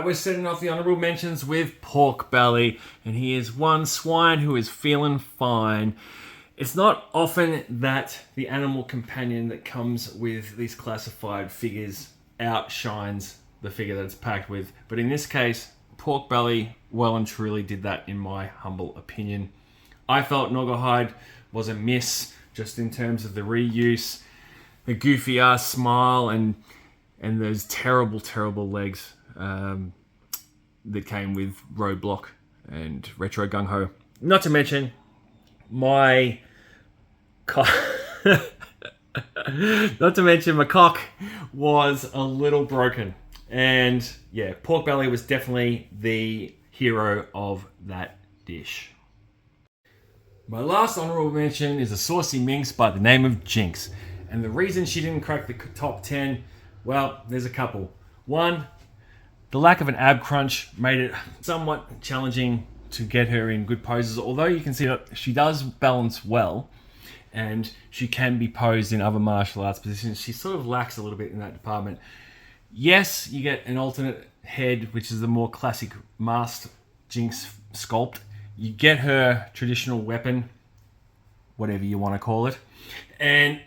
Alright, we're setting off the honourable mentions with Pork Belly, and he is one swine who is feeling fine. It's not often that the animal companion that comes with these classified figures outshines the figure that it's packed with, but in this case, Pork Belly well and truly did that in my humble opinion. I felt Nogahide was a miss just in terms of the reuse, the goofy ass smile, and those terrible, terrible legs that came with Roadblock and Retro Gung Ho. Not to mention my cock. Not to mention my cock was a little broken. And yeah, Pork Belly was definitely the hero of that dish. My last honorable mention is a saucy minx by the name of Jinx. And the reason she didn't crack the top 10, well, there's a couple. One, the lack of an ab crunch made it somewhat challenging to get her in good poses, although you can see that she does balance well and she can be posed in other martial arts positions. She sort of lacks a little bit in that department. Yes, you get an alternate head, which is the more classic masked Jinx sculpt. You get her traditional weapon, whatever you want to call it, and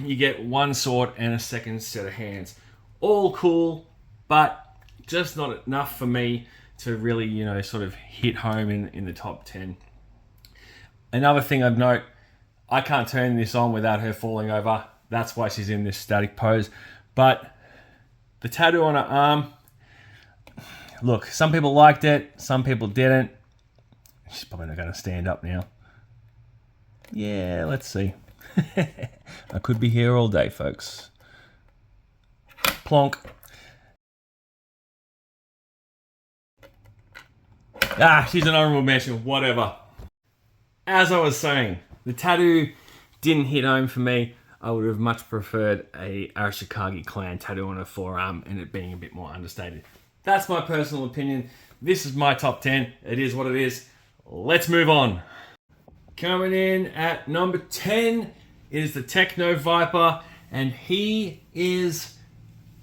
you get one sword and a second set of hands. All cool, but just not enough for me to really, sort of hit home in the top 10. Another thing I'd note, I can't turn this on without her falling over. That's why she's in this static pose. But the tattoo on her arm, look, some people liked it, some people didn't. She's probably not going to stand up now. Yeah, let's see. I could be here all day, folks. Plonk. She's an honorable mention, whatever. As I was saying, the tattoo didn't hit home for me. I would have much preferred a Arashikage clan tattoo on her forearm and it being a bit more understated. That's my personal opinion. This is my top 10. It is what it is. Let's move on. Coming in at number 10 is the Techno Viper, and he is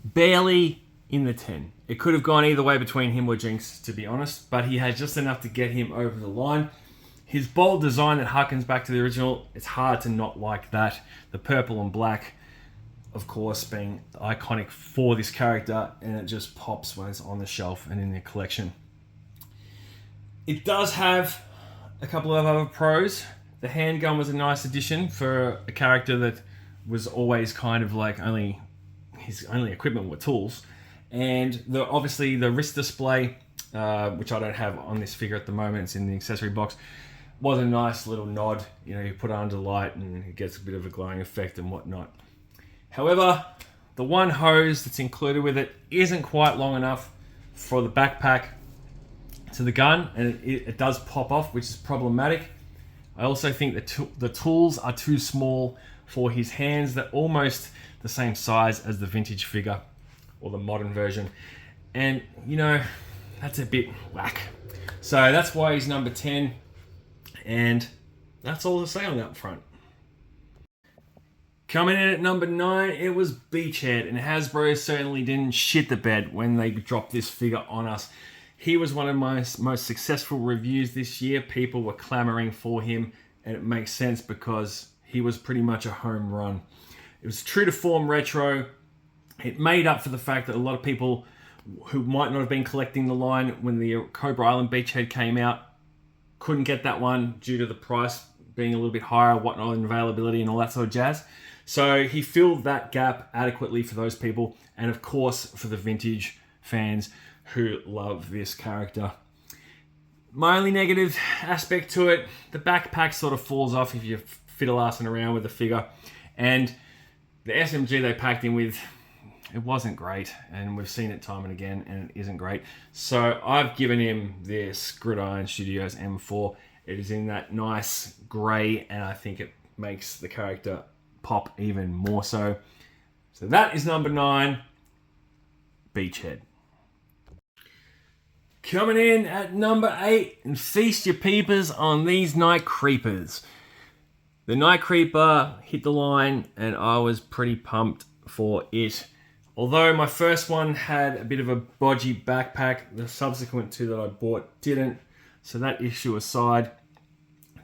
barely in the 10. It could have gone either way between him or Jinx, to be honest, but he had just enough to get him over the line. His bold design that harkens back to the original, it's hard to not like that. The purple and black, of course, being iconic for this character, and it just pops when it's on the shelf and in the collection. It does have a couple of other pros. The handgun was a nice addition for a character that was always kind of like his only equipment were tools. And obviously the wrist display, which I don't have on this figure at the moment, it's in the accessory box, was a nice little nod. You put it under light and it gets a bit of a glowing effect and whatnot. However, the one hose that's included with it isn't quite long enough for the backpack to the gun, and it does pop off, which is problematic. I also think the tools are too small for his hands. They're almost the same size as the vintage figure or the modern version, and that's a bit whack. So that's why he's number 10, and that's all to say on that front. Coming in at number 9, it was Beachhead, and Hasbro certainly didn't shit the bed when they dropped this figure on us. He was one of my most successful reviews this year. People were clamoring for him, and it makes sense because he was pretty much a home run. It was true to form retro. It made up for the fact that a lot of people who might not have been collecting the line when the Cobra Island Beachhead came out couldn't get that one due to the price being a little bit higher, whatnot, and availability and all that sort of jazz. So he filled that gap adequately for those people, and of course for the vintage fans who love this character. My only negative aspect to it, the backpack sort of falls off if you're fiddle-assing around with the figure, and the SMG they packed in with, it wasn't great, and we've seen it time and again, and it isn't great. So I've given him this Gridiron Studios M4. It is in that nice grey, and I think it makes the character pop even more so. So that is number 9, Beachhead. Coming in at number 8, and feast your peepers on these Night Creepers. The Night Creeper hit the line, and I was pretty pumped for it. Although my first one had a bit of a bodgy backpack, the subsequent two that I bought didn't. So that issue aside,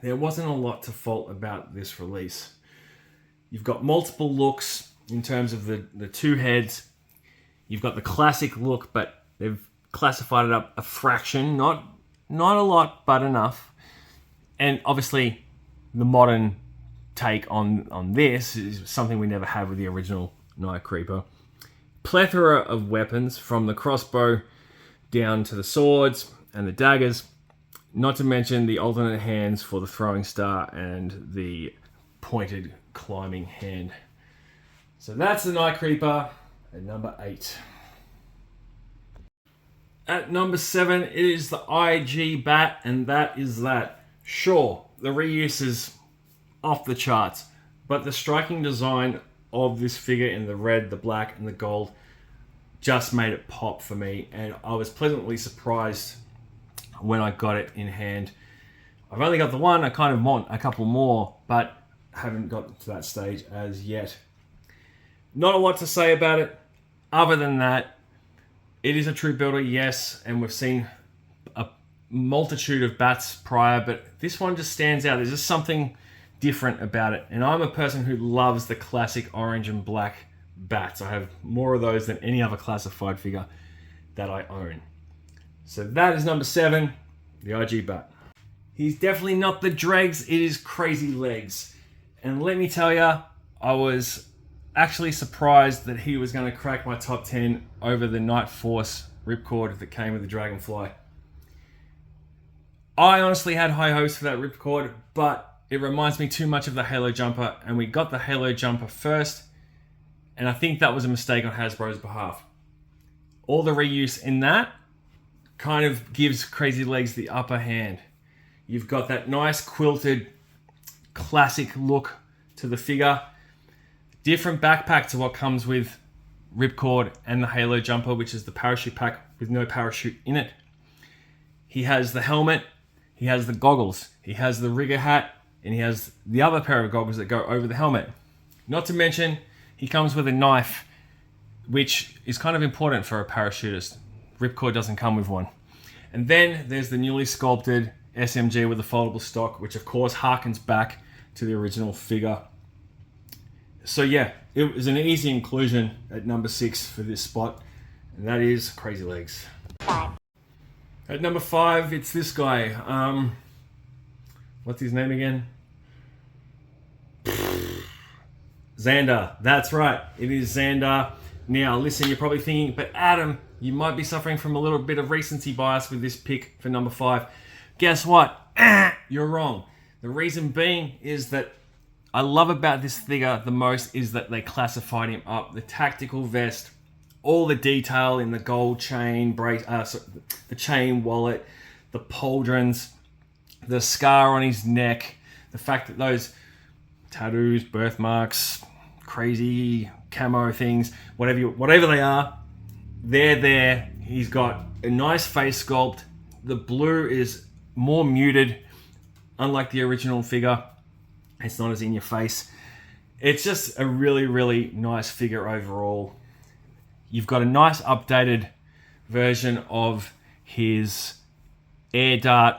there wasn't a lot to fault about this release. You've got multiple looks in terms of the two heads. You've got the classic look, but they've classified it up a fraction, not a lot, but enough. And obviously, the modern take on this is something we never had with the original Night Creeper. Plethora of weapons, from the crossbow down to the swords and the daggers, not to mention the alternate hands for the throwing star and the pointed climbing hand. So that's the Night Creeper at number 8. At number 7, it is the IG Bat, and that is that. Sure, the reuse is off the charts, but the striking design of this figure in the red, the black, and the gold just made it pop for me, and I was pleasantly surprised when I got it in hand. I've only got the one, I kind of want a couple more, but haven't got to that stage as yet. Not a lot to say about it, other than that, it is a true builder, yes, and we've seen a multitude of bats prior, but this one just stands out. There's just something different about it, and I'm a person who loves the classic orange and black bats. I have more of those than any other classified figure that I own. So that is number 7, the IG Bat. He's definitely not the dregs, it is Crazy Legs. And let me tell you, I was actually surprised that he was going to crack my top 10 over the Night Force ripcord that came with the Dragonfly. I honestly had high hopes for that ripcord, but it reminds me too much of the Halo Jumper, and we got the Halo Jumper first, and I think that was a mistake on Hasbro's behalf. All the reuse in that kind of gives Crazy Legs the upper hand. You've got that nice quilted classic look to the figure. Different backpack to what comes with Ripcord and the Halo Jumper, which is the parachute pack with no parachute in it. He has the helmet, he has the goggles, he has the rigger hat, and he has the other pair of goggles that go over the helmet. Not to mention, he comes with a knife, which is kind of important for a parachutist. Ripcord doesn't come with one. And then there's the newly sculpted SMG with the foldable stock, which of course harkens back to the original figure. So yeah, it was an easy inclusion at number 6 for this spot, and that is Crazy Legs. 5. At number 5, it's this guy. What's his name again? Xander. That's right, it is Xander. Now listen, you're probably thinking, but Adam, you might be suffering from a little bit of recency bias with this pick for number 5. Guess what? You're wrong. The reason being is that I love about this figure the most is that they classified him up. The tactical vest, all the detail in the gold chain, the chain wallet, the pauldrons, the scar on his neck, the fact that those tattoos, birthmarks, crazy camo things, whatever they are, they're there. He's got a nice face sculpt. The blue is more muted, unlike the original figure. It's not as in your face. It's just a really, really nice figure overall. You've got a nice updated version of his air dart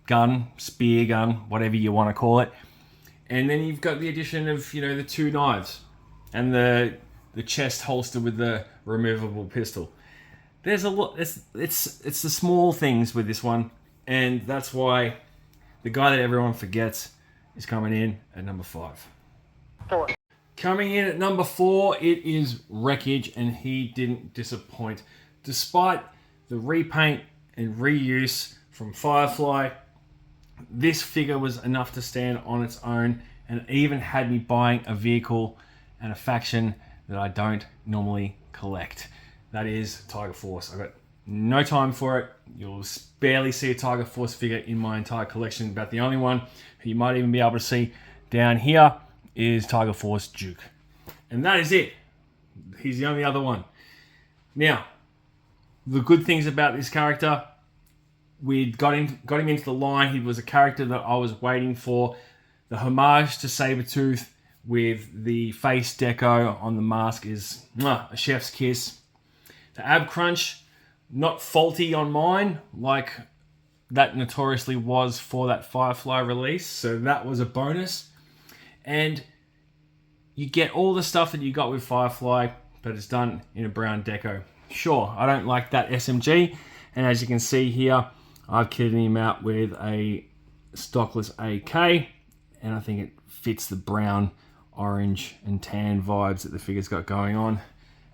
gun, spear gun, whatever you want to call it. And then you've got the addition of, the 2 knives and the chest holster with the removable pistol. There's a lot. It's the small things with this one, and that's why the guy that everyone forgets is coming in at number 5. 4. Coming in at number 4, it is Wreckage, and he didn't disappoint. Despite the repaint and reuse from Firefly, this figure was enough to stand on its own, and even had me buying a vehicle and a faction that I don't normally collect. That is Tiger Force. I've got no time for it. You'll barely see a Tiger Force figure in my entire collection. About the only one who you might even be able to see down here is Tiger Force Duke. And that is it. He's the only other one. Now, the good things about this character, we got him into the line. He was a character that I was waiting for. The homage to Sabretooth with the face deco on the mask is a chef's kiss. The ab crunch, not faulty on mine, like that notoriously was for that Firefly release, so that was a bonus. And you get all the stuff that you got with Firefly, but it's done in a brown deco. Sure, I don't like that SMG, and as you can see here, I've kitted him out with a stockless AK, and I think it fits the brown, orange, and tan vibes that the figure's got going on.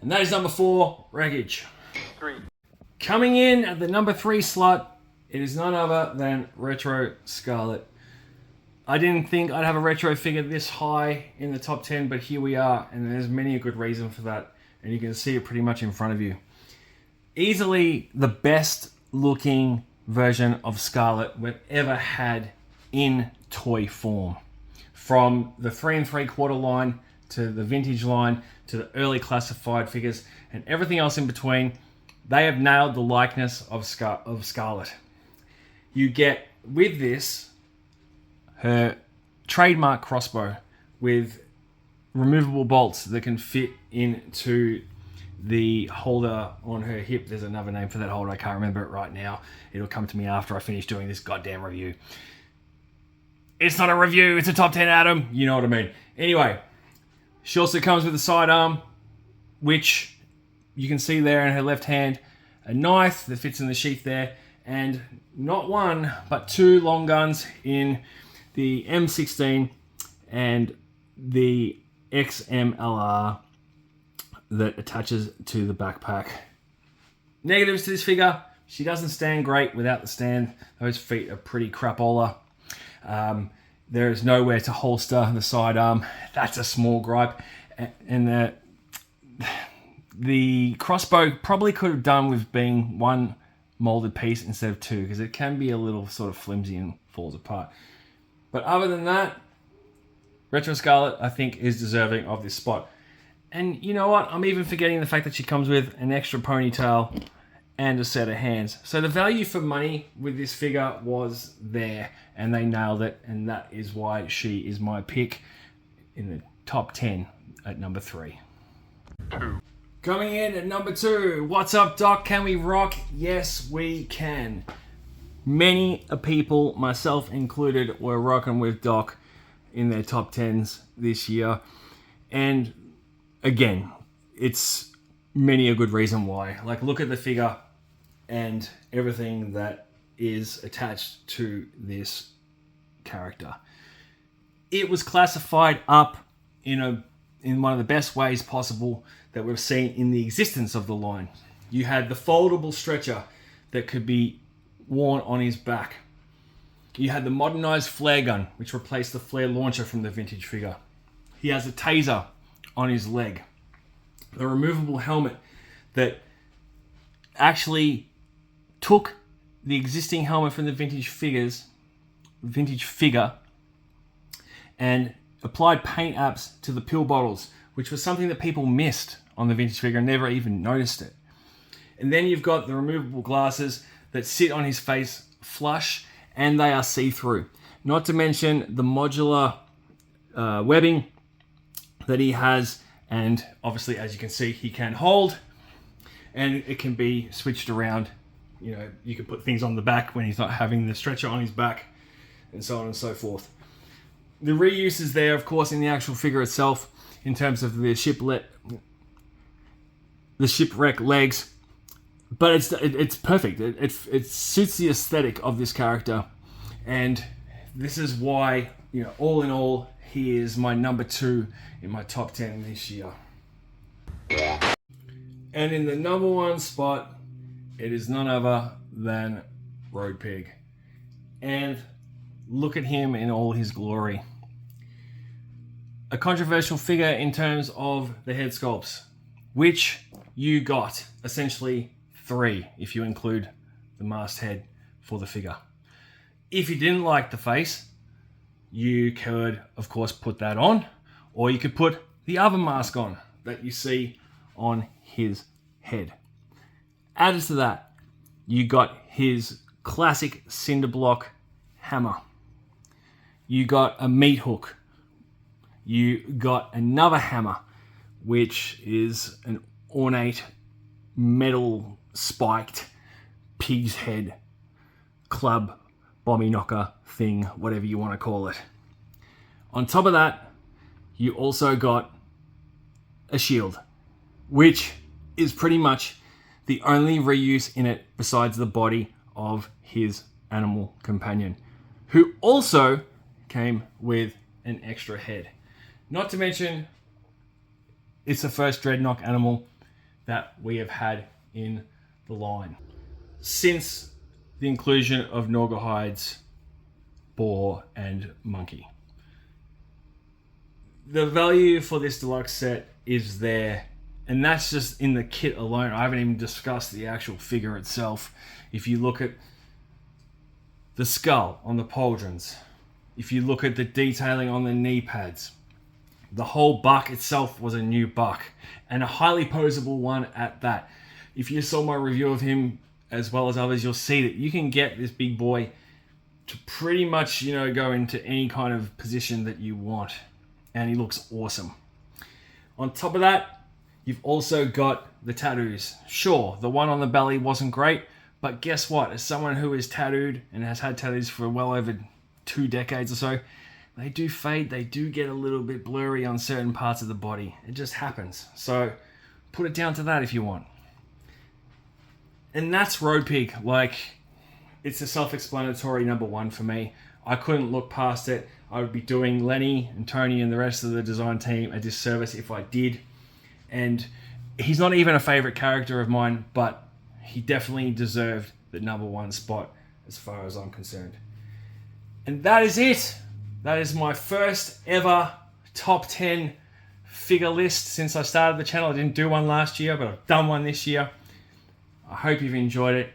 And that is number 4, Wreckage. 3. Coming in at the number 3 slot, it is none other than Retro Scarlet. I didn't think I'd have a retro figure this high in the top 10, but here we are, and there's many a good reason for that, and you can see it pretty much in front of you. Easily the best looking version of Scarlet we've ever had in toy form. From the 3 3/4 line to the vintage line to the early classified figures and everything else in between, they have nailed the likeness of Scarlet. You get with this her trademark crossbow with removable bolts that can fit into the holder on her hip. There's another name for that holder. I can't remember it right now. It'll come to me after I finish doing this goddamn review. It's not a review, it's a top 10 Adam. You know what I mean. Anyway, she also comes with a sidearm, which you can see there in her left hand, a knife that fits in the sheath there, and not one, but 2 long guns in the M16 and the XMLR that attaches to the backpack. Negatives to this figure, she doesn't stand great without the stand. Those feet are pretty crapola. There is nowhere to holster the sidearm. That's a small gripe. And the crossbow probably could have done with being 1 molded piece instead of 2, because it can be a little sort of flimsy and falls apart. But other than that, Retro Scarlet, I think, is deserving of this spot. And you know what? I'm even forgetting the fact that she comes with an extra ponytail and a set of hands. So the value for money with this figure was there, and they nailed it, and that is why she is my pick in the top 10 at number 3. 2. Coming in at number 2, what's up, Doc? Can we rock? Yes, we can. Many people, myself included, were rocking with Doc in their top 10s this year. And again, it's many a good reason why. Like, look at the figure and everything that is attached to this character. It was classified up in one of the best ways possible that we've seen in the existence of the line. You had the foldable stretcher that could be worn on his back. You had the modernized flare gun, which replaced the flare launcher from the vintage figure. He has a taser on his leg. The removable helmet that actually took the existing helmet from the vintage figure and applied paint apps to the pill bottles, which was something that people missed on the vintage figure and never even noticed it. And then you've got the removable glasses that sit on his face flush, and they are see-through. Not to mention the modular webbing that he has, and obviously, as you can see, he can hold, and it can be switched around. You know, you can put things on the back when he's not having the stretcher on his back, and so on and so forth. The reuse is there, of course, in the actual figure itself, in terms of the shipwreck legs. But it's perfect. It suits the aesthetic of this character, and this is why, you know, all in all, he is my number 2 in my top 10 this year. And in the number 1 spot, it is none other than Road Pig. And look at him in all his glory. A controversial figure in terms of the head sculpts, which you got essentially 3 if you include the masthead for the figure. If you didn't like the face, you could, of course, put that on, or you could put the other mask on that you see on his head. Added to that, you got his classic cinder block hammer. You got a meat hook. you got another hammer, which is an ornate metal spiked pig's head club, bomby knocker thing, whatever you want to call it. On top of that, you also got a shield, which is pretty much the only reuse in it besides the body of his animal companion, who also came with an extra head. Not to mention, it's the first Dreadnought animal that we have had in the line since the inclusion of Norgahide's boar and monkey. The value for this deluxe set is there, and that's just in the kit alone. I haven't even discussed the actual figure itself. If you look at the skull on the pauldrons, if you look at the detailing on the knee pads, the whole buck itself was a new buck, and a highly posable one at that. If you saw my review of him as well as others, you'll see that you can get this big boy to pretty much, go into any kind of position that you want, and he looks awesome. On top of that, you've also got the tattoos. Sure, the one on the belly wasn't great, but guess what? As someone who is tattooed and has had tattoos for well over 2 decades or so, they do fade. They do get a little bit blurry on certain parts of the body. It just happens. So put it down to that if you want. And that's Road Pig. It's a self-explanatory number one for me. I couldn't look past it. I would be doing Lenny and Tony and the rest of the design team a disservice if I did. And he's not even a favorite character of mine, but he definitely deserved the number one spot as far as I'm concerned. And that is it. That is my first ever top 10 figure list since I started the channel. I didn't do one last year, but I've done one this year. I hope you've enjoyed it.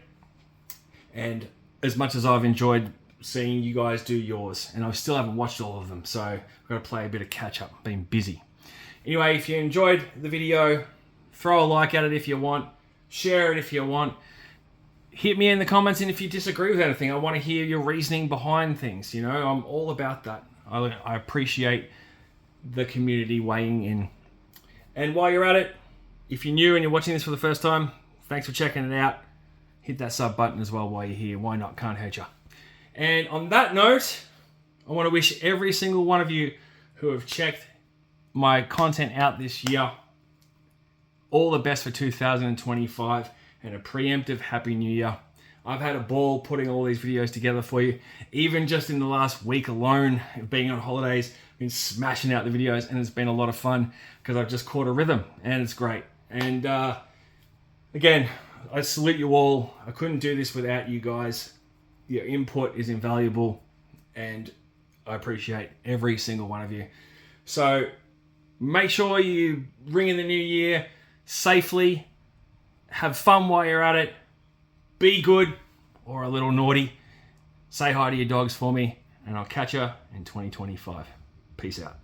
And as much as I've enjoyed seeing you guys do yours, and I still haven't watched all of them, so I've got to play a bit of catch up. I've been busy. Anyway, if you enjoyed the video, throw a like at it if you want. Share it if you want. Hit me in the comments, and if you disagree with anything, I want to hear your reasoning behind things. I'm all about that. I appreciate the community weighing in. And while you're at it, if you're new and you're watching this for the first time, thanks for checking it out. Hit that sub button as well while you're here. Why not? Can't hurt you. And on that note, I want to wish every single one of you who have checked my content out this year all the best for 2025 and a preemptive Happy New Year. I've had a ball putting all these videos together for you. Even just in the last week alone, being on holidays, I've been smashing out the videos, and it's been a lot of fun because I've just caught a rhythm, and it's great. And again, I salute you all. I couldn't do this without you guys. Your input is invaluable, and I appreciate every single one of you. So make sure you ring in the new year safely. Have fun while you're at it. Be good or a little naughty. Say hi to your dogs for me, and I'll catch you in 2025. Peace out.